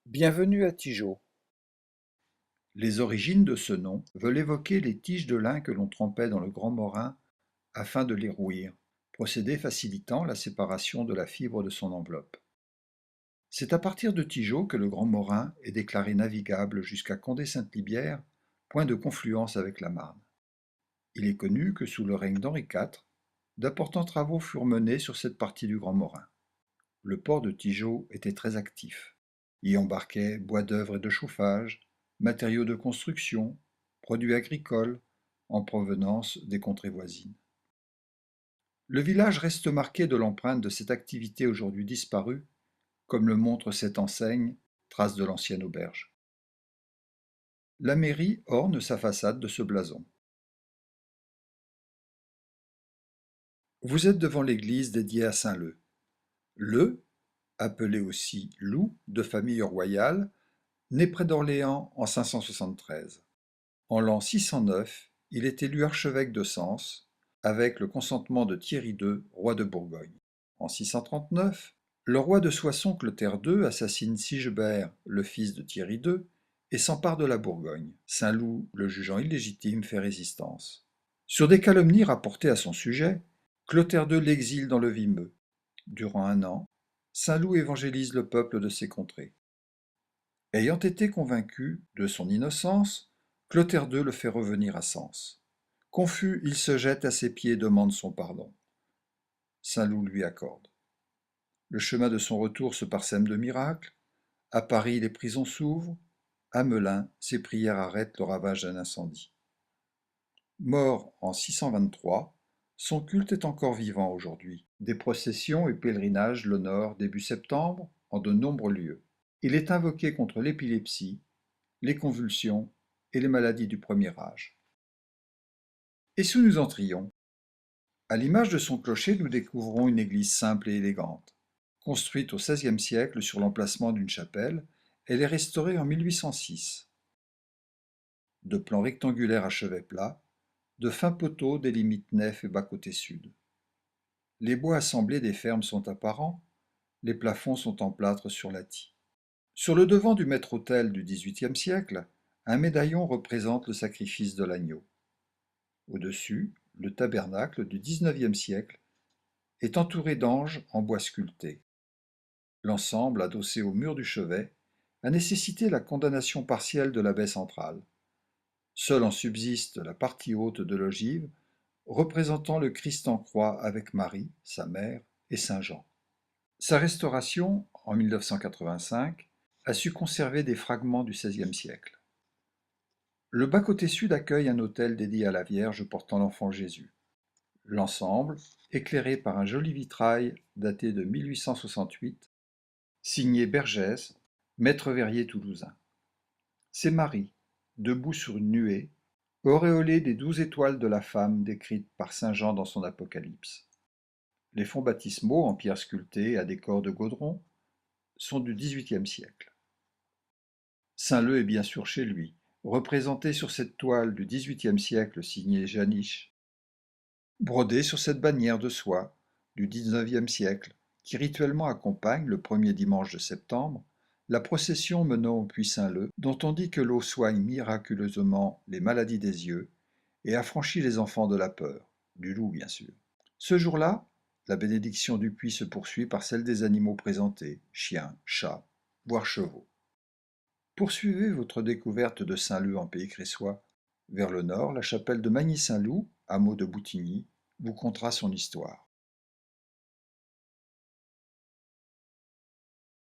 Bienvenue à Tigeot. Les origines de ce nom veulent évoquer les tiges de lin que l'on trempait dans le grand morin afin de les rouir, procédé facilitant la séparation de la fibre de son enveloppe. C'est à partir de Tigeot que le grand morin est déclaré navigable jusqu'à Condé-Sainte-Libière, point de confluence avec la Marne. Il est connu que sous le règne d'Henri IV, d'importants travaux furent menés sur cette partie du grand morin. Le port de Tigeot était très actif. Y embarquaient bois d'œuvre et de chauffage, matériaux de construction, produits agricoles, en provenance des contrées voisines. Le village reste marqué de l'empreinte de cette activité aujourd'hui disparue, comme le montre cette enseigne, trace de l'ancienne auberge. La mairie orne sa façade de ce blason. Vous êtes devant l'église dédiée à saint Leu. Leu, appelé aussi Loup, de famille royale, né près d'Orléans en 573. En l'an 609, il est élu archevêque de Sens, avec le consentement de Thierry II, roi de Bourgogne. En 639, le roi de Soissons Clotaire II assassine Sigebert, le fils de Thierry II, et s'empare de la Bourgogne. Saint-Loup, le jugeant illégitime, fait résistance. Sur des calomnies rapportées à son sujet, Clotaire II l'exile dans le Vimeux. Durant un an, Saint-Loup évangélise le peuple de ses contrées. Ayant été convaincu de son innocence, Clotaire II le fait revenir à Sens. Confus, il se jette à ses pieds et demande son pardon. Saint-Loup lui accorde. Le chemin de son retour se parsème de miracles. À Paris, les prisons s'ouvrent. À Melun, ses prières arrêtent le ravage d'un incendie. Mort en 623, son culte est encore vivant aujourd'hui. Des processions et pèlerinages l'honorent début septembre en de nombreux lieux. Il est invoqué contre l'épilepsie, les convulsions et les maladies du premier âge. Et sous nous entrions. À l'image de son clocher, nous découvrons une église simple et élégante. Construite au XVIe siècle sur l'emplacement d'une chapelle, elle est restaurée en 1806. De plan rectangulaire à chevet plat, de fins poteaux délimitent nef et bas-côté sud. Les bois assemblés des fermes sont apparents, les plafonds sont en plâtre surlati. Sur le devant du maître-autel du XVIIIe siècle, un médaillon représente le sacrifice de l'agneau. Au-dessus, le tabernacle du XIXe siècle est entouré d'anges en bois sculpté. L'ensemble, adossé au mur du chevet, a nécessité la condamnation partielle de la baie centrale. Seule en subsiste la partie haute de l'ogive, représentant le Christ en croix avec Marie, sa mère, et saint Jean. Sa restauration, en 1985, a su conserver des fragments du XVIe siècle. Le bas-côté sud accueille un autel dédié à la Vierge portant l'enfant Jésus. L'ensemble, éclairé par un joli vitrail daté de 1868, signé Bergès, maître verrier toulousain. C'est Marie, debout sur une nuée, auréolée des 12 étoiles de la femme décrites par saint Jean dans son Apocalypse. Les fonds baptismaux en pierre sculptée à décor de Gaudron sont du XVIIIe siècle. Saint-Leu est bien sûr chez lui, représenté sur cette toile du XVIIIe siècle signée Janisch, brodée sur cette bannière de soie du XIXe siècle, qui rituellement accompagne, le premier dimanche de septembre, la procession menant au puits Saint-Leu, dont on dit que l'eau soigne miraculeusement les maladies des yeux et affranchit les enfants de la peur, du loup bien sûr. Ce jour-là, la bénédiction du puits se poursuit par celle des animaux présentés, chiens, chats, voire chevaux. Poursuivez votre découverte de Saint-Leu en Pays Cressois. Vers le nord, la chapelle de Magny-Saint-Loup, hameau de Boutigny, vous contera son histoire.